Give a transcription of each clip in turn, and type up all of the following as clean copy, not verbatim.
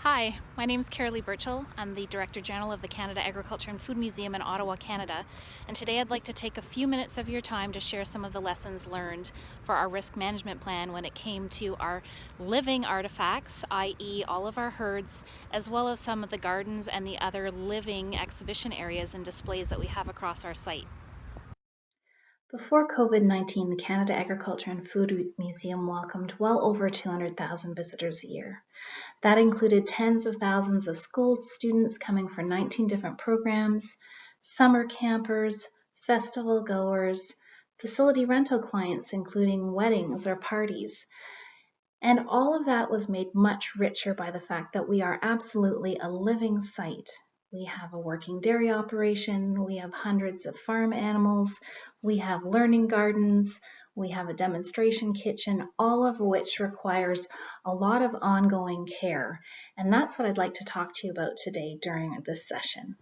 Hi, my name is Kerry-Leigh Burchill. I'm the Director General of the Canada Agriculture and Food Museum in Ottawa, Canada. And today I'd like to take a few minutes of your time to share some of the lessons learned for our risk management plan when it came to our living artifacts, i.e. all of our herds, as well as some of the gardens and the other living exhibition areas and displays that we have across our site. Before COVID-19, the Canada Agriculture and Food Museum welcomed well over 200,000 visitors a year. That included tens of thousands of school students coming for 19 different programs, summer campers, festival goers, facility rental clients including weddings or parties. And all of that was made much richer by the fact that we are absolutely a living site. We have a working dairy operation, we have hundreds of farm animals, we have learning gardens, we have a demonstration kitchen, all of which requires a lot of ongoing care. And that's what I'd like to talk to you about today during this session.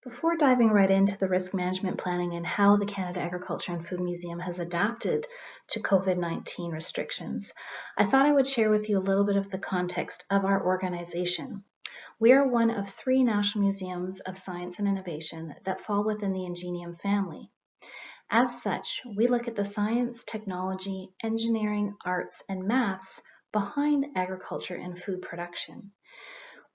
Before diving right into the risk management planning and how the Canada Agriculture and Food Museum has adapted to COVID-19 restrictions, I thought I would share with you a little bit of the context of our organization. We are one of 3 national museums of science and innovation that fall within the Ingenium family. As such, we look at the science, technology, engineering, arts, and maths behind agriculture and food production.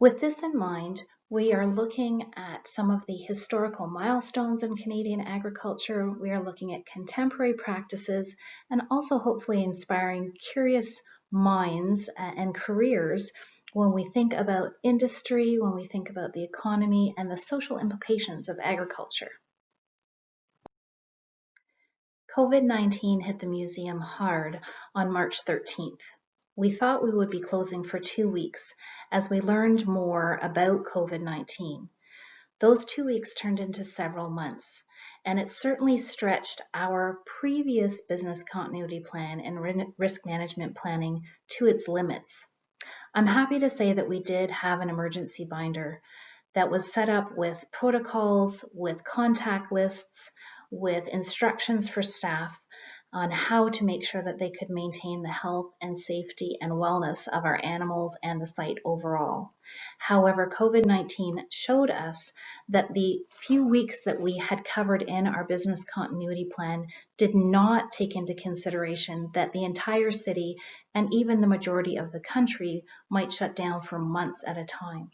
With this in mind, we are looking at some of the historical milestones in Canadian agriculture. We are looking at contemporary practices and also hopefully inspiring curious minds and careers when we think about industry, when we think about the economy and the social implications of agriculture. COVID-19 hit the museum hard on March 13th. We thought we would be closing for 2 weeks as we learned more about COVID-19. Those 2 weeks turned into several months, and it certainly stretched our previous business continuity plan and risk management planning to its limits. I'm happy to say that we did have an emergency binder that was set up with protocols, with contact lists, with instructions for staff on how to make sure that they could maintain the health and safety and wellness of our animals and the site overall. However, COVID-19 showed us that the few weeks that we had covered in our business continuity plan did not take into consideration that the entire city and even the majority of the country might shut down for months at a time.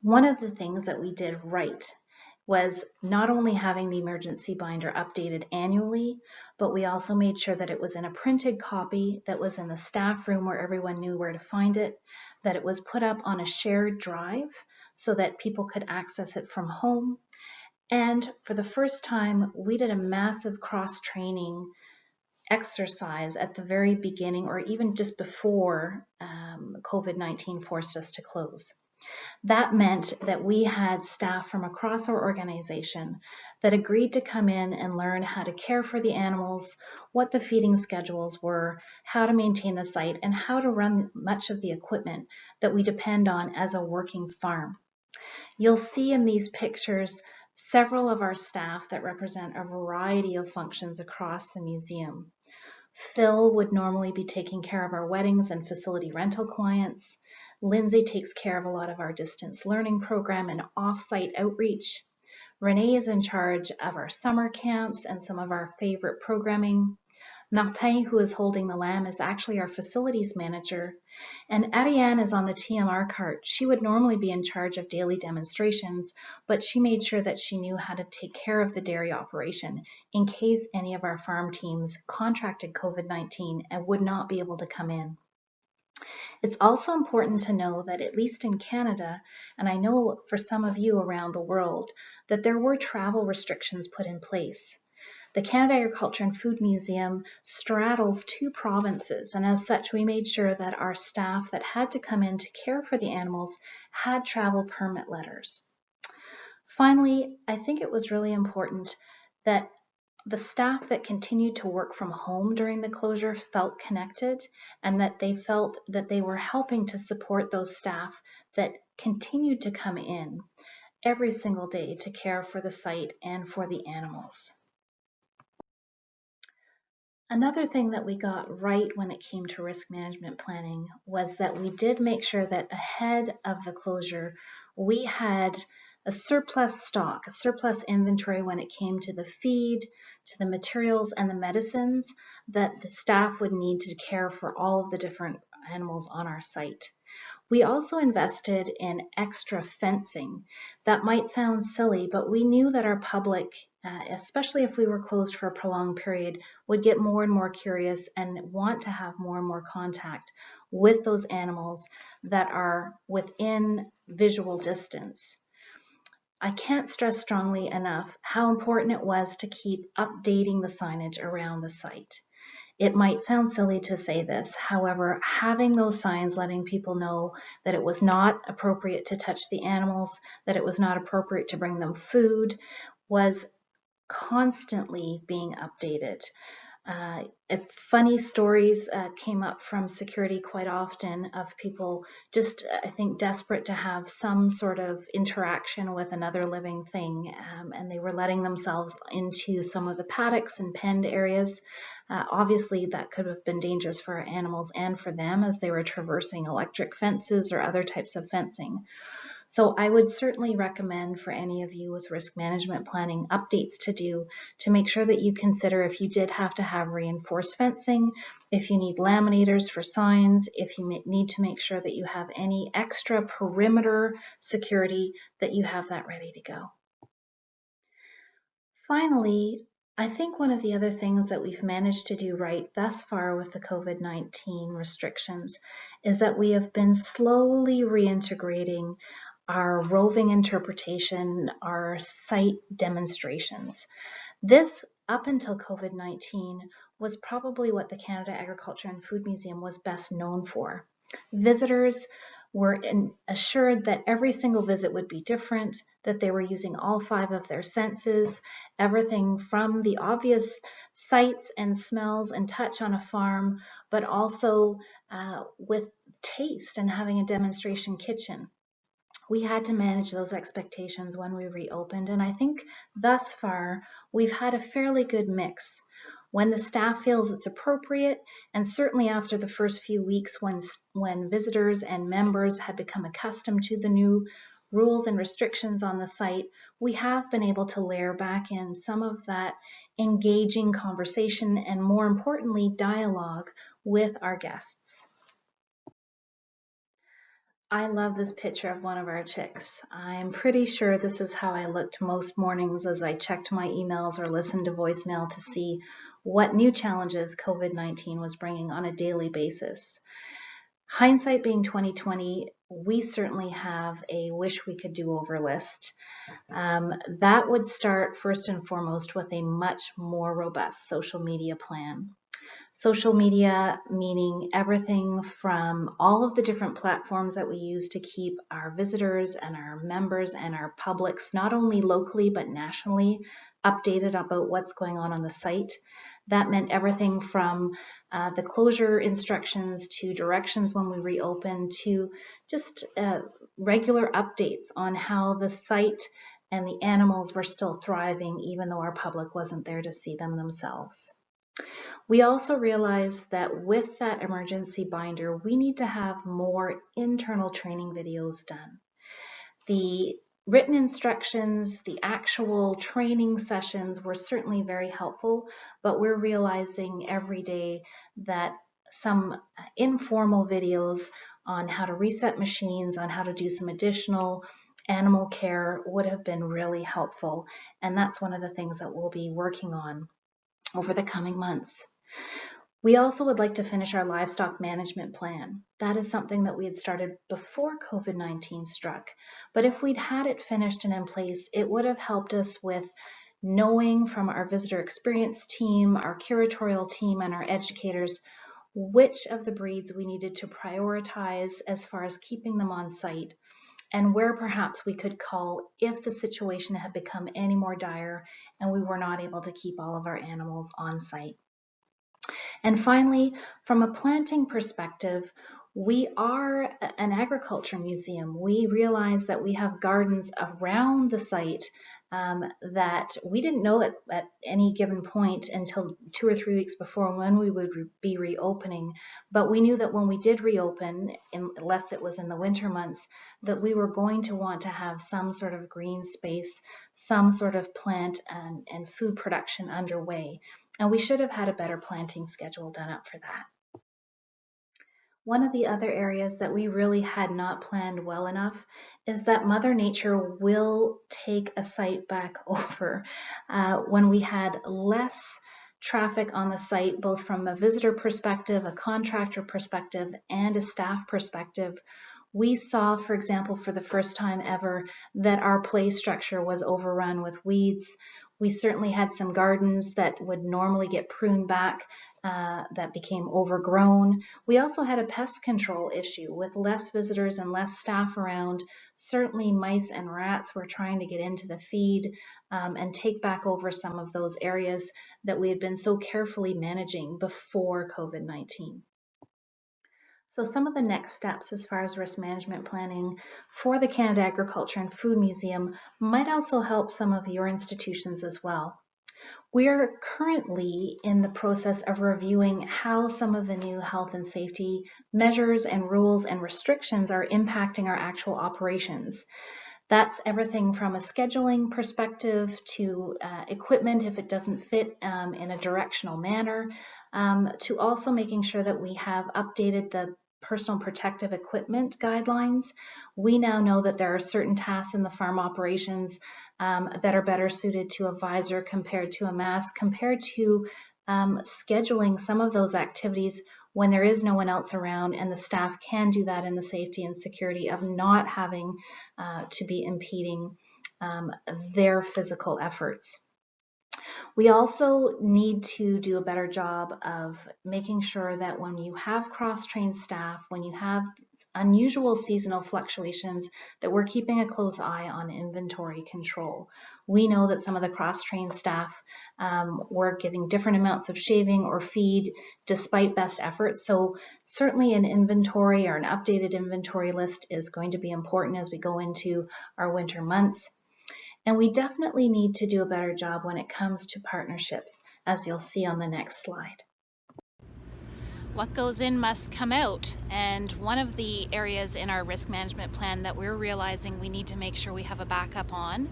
One of the things that we did right was not only having the emergency binder updated annually, but we also made sure that it was in a printed copy that was in the staff room where everyone knew where to find it, that it was put up on a shared drive so that people could access it from home. And for the first time, we did a massive cross-training exercise at the very beginning or even just before COVID-19 forced us to close. That meant that we had staff from across our organization that agreed to come in and learn how to care for the animals, what the feeding schedules were, how to maintain the site, and how to run much of the equipment that we depend on as a working farm. You'll see in these pictures several of our staff that represent a variety of functions across the museum. Phil would normally be taking care of our weddings and facility rental clients. Lindsay takes care of a lot of our distance learning program and off-site outreach. Renee is in charge of our summer camps and some of our favorite programming. Martin, who is holding the lamb, is actually our facilities manager. And Ariane is on the TMR cart. She would normally be in charge of daily demonstrations, but she made sure that she knew how to take care of the dairy operation in case any of our farm teams contracted COVID-19 and would not be able to come in. It's also important to know that at least in Canada, and I know for some of you around the world, that there were travel restrictions put in place. The Canada Agriculture and Food Museum straddles 2 provinces, and as such, we made sure that our staff that had to come in to care for the animals had travel permit letters. Finally, I think it was really important that the staff that continued to work from home during the closure felt connected and that they felt that they were helping to support those staff that continued to come in every single day to care for the site and for the animals. Another thing that we got right when it came to risk management planning was that we did make sure that ahead of the closure, we had a surplus stock, a surplus inventory when it came to the feed, to the materials and the medicines that the staff would need to care for all of the different animals on our site. We also invested in extra fencing. That might sound silly, but we knew that our public, especially if we were closed for a prolonged period, would get more and more curious and want to have more and more contact with those animals that are within visual distance. I can't stress strongly enough how important it was to keep updating the signage around the site. It might sound silly to say this, however, having those signs letting people know that it was not appropriate to touch the animals, that it was not appropriate to bring them food, was constantly being updated. Funny stories came up from security quite often of people just, I think, desperate to have some sort of interaction with another living thing, and they were letting themselves into some of the paddocks and penned areas. Obviously, that could have been dangerous for our animals and for them as they were traversing electric fences or other types of fencing. So I would certainly recommend for any of you with risk management planning updates to do to make sure that you consider if you did have to have reinforced fencing, if you need laminators for signs, if you need to make sure that you have any extra perimeter security, that you have that ready to go. Finally, I think one of the other things that we've managed to do right thus far with the COVID-19 restrictions is that we have been slowly reintegrating our roving interpretation, our site demonstrations. This, up until COVID-19, was probably what the Canada Agriculture and Food Museum was best known for. Visitors were assured that every single visit would be different, that they were using all 5 of their senses, everything from the obvious sights and smells and touch on a farm, but also with taste and having a demonstration kitchen. We had to manage those expectations when we reopened, and I think thus far we've had a fairly good mix. When the staff feels it's appropriate, and certainly after the first few weeks when visitors and members had become accustomed to the new rules and restrictions on the site, we have been able to layer back in some of that engaging conversation and, more importantly, dialogue with our guests. I love this picture of one of our chicks. I'm pretty sure this is how I looked most mornings as I checked my emails or listened to voicemail to see what new challenges COVID-19 was bringing on a daily basis. Hindsight being 2020, we certainly have a wish we could do over list. That would start first and foremost with a much more robust social media plan. Social media meaning everything from all of the different platforms that we use to keep our visitors and our members and our publics, not only locally but nationally, updated about what's going on the site. That meant everything from the closure instructions to directions when we reopen to just regular updates on how the site and the animals were still thriving even though our public wasn't there to see them themselves. We also realized that with that emergency binder, we need to have more internal training videos done. The written instructions, the actual training sessions were certainly very helpful, but we're realizing every day that some informal videos on how to reset machines, on how to do some additional animal care would have been really helpful. And that's one of the things that we'll be working on over the coming months. We also would like to finish our livestock management plan. That is something that we had started before COVID-19 struck. But if we'd had it finished and in place, it would have helped us with knowing from our visitor experience team, our curatorial team, and our educators which of the breeds we needed to prioritize as far as keeping them on site, and where perhaps we could call if the situation had become any more dire and we were not able to keep all of our animals on site. And finally, from a planting perspective, We are an agriculture museum. We realize that we have gardens around the site that we didn't know at any given point until 2 or 3 weeks before when we would be reopening. But we knew that when we did reopen, unless it was in the winter months, that we were going to want to have some sort of green space, some sort of plant and food production underway. And we should have had a better planting schedule done up for that. One of the other areas that we really had not planned well enough is that Mother Nature will take a site back over. When we had less traffic on the site, both from a visitor perspective, a contractor perspective, and a staff perspective, we saw, for example, for the first time ever, that our play structure was overrun with weeds. We certainly had some gardens that would normally get pruned back that became overgrown. We also had a pest control issue with less visitors and less staff around. Certainly mice and rats were trying to get into the feed and take back over some of those areas that we had been so carefully managing before COVID-19. So some of the next steps as far as risk management planning for the Canada Agriculture and Food Museum might also help some of your institutions as well. We are currently in the process of reviewing how some of the new health and safety measures and rules and restrictions are impacting our actual operations. That's everything from a scheduling perspective to equipment if it doesn't fit in a directional manner, to also making sure that we have updated the personal protective equipment guidelines. We now know that there are certain tasks in the farm operations that are better suited to a visor compared to a mask, compared to scheduling some of those activities when there is no one else around and the staff can do that in the safety and security of not having to be impeding their physical efforts. We also need to do a better job of making sure that when you have cross-trained staff, when you have unusual seasonal fluctuations, that we're keeping a close eye on inventory control. We know that some of the cross-trained staff were giving different amounts of shaving or feed despite best efforts. So certainly an inventory or an updated inventory list is going to be important as we go into our winter months. And we definitely need to do a better job when it comes to partnerships, as you'll see on the next slide. What goes in must come out, and one of the areas in our risk management plan that we're realizing we need to make sure we have a backup on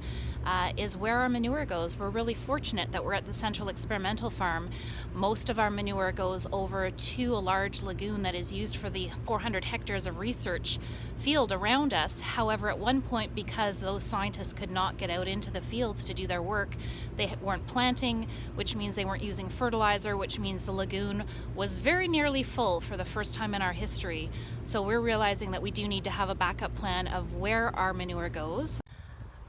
is where our manure goes. We're really fortunate that we're at the Central Experimental Farm. Most of our manure goes over to a large lagoon that is used for the 400 hectares of research field around us. However, at one point, because those scientists could not get out into the fields to do their work, they weren't planting, which means they weren't using fertilizer, which means the lagoon was very nearly full for the first time in our history. So we're realizing that we do need to have a backup plan of where our manure goes.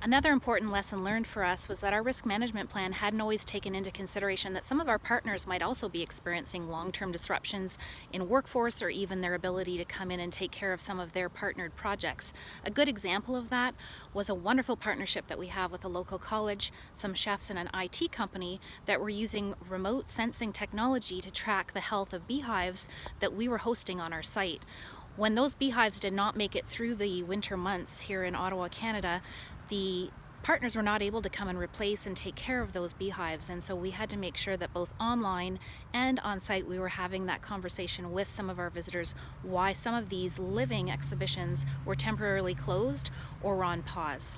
Another important lesson learned for us was that our risk management plan hadn't always taken into consideration that some of our partners might also be experiencing long-term disruptions in workforce or even their ability to come in and take care of some of their partnered projects. A good example of that was a wonderful partnership that we have with a local college, some chefs and an IT company that were using remote sensing technology to track the health of beehives that we were hosting on our site. When those beehives did not make it through the winter months here in Ottawa, Canada, the partners were not able to come and replace and take care of those beehives, and so we had to make sure that both online and on site we were having that conversation with some of our visitors why some of these living exhibitions were temporarily closed or were on pause.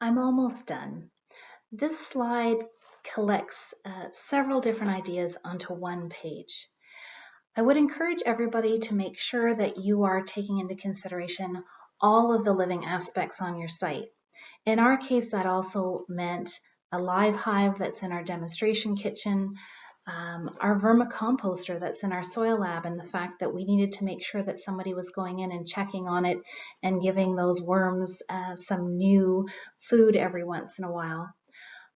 I'm almost done. This slide collects several different ideas onto one page. I would encourage everybody to make sure that you are taking into consideration all of the living aspects on your site. In our case, that also meant a live hive that's in our demonstration kitchen, our vermicomposter that's in our soil lab, and the fact that we needed to make sure that somebody was going in and checking on it and giving those worms some new food every once in a while.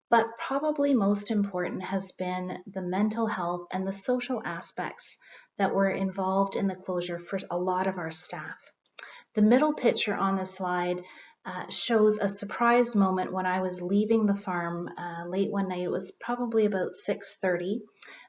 But probably most important has been the mental health and the social aspects that were involved in the closure for a lot of our staff. The middle picture on the slide shows a surprise moment when I was leaving the farm late one night. It was probably about 6:30.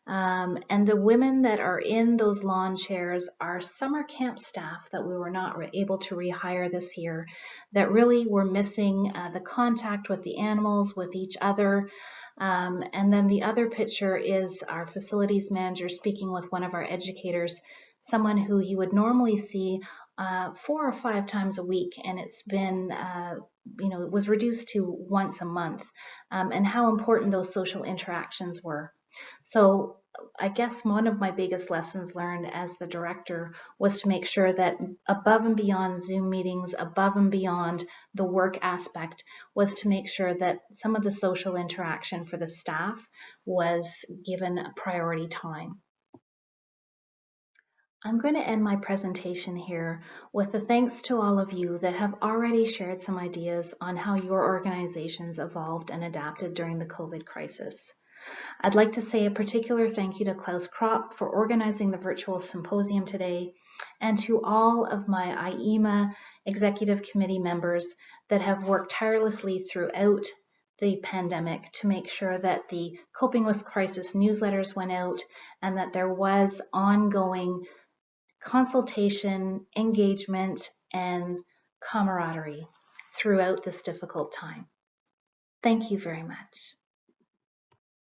And the women that are in those lawn chairs are summer camp staff that we were not able to rehire this year, that really were missing the contact with the animals, with each other. And then the other picture is our facilities manager speaking with one of our educators, someone who he would normally see 4 or 5 times a week, and it's been it was reduced to once a month, and how important those social interactions were. So I guess one of my biggest lessons learned as the director was to make sure that above and beyond Zoom meetings, above and beyond the work aspect, was to make sure that some of the social interaction for the staff was given a priority time. I'm going to end my presentation here with a thanks to all of you that have already shared some ideas on how your organizations evolved and adapted during the COVID crisis. I'd like to say a particular thank you to Klaus Kropp for organizing the virtual symposium today, and to all of my AIMA executive committee members that have worked tirelessly throughout the pandemic to make sure that the Coping with Crisis newsletters went out and that there was ongoing consultation, engagement, and camaraderie throughout this difficult time. Thank you very much.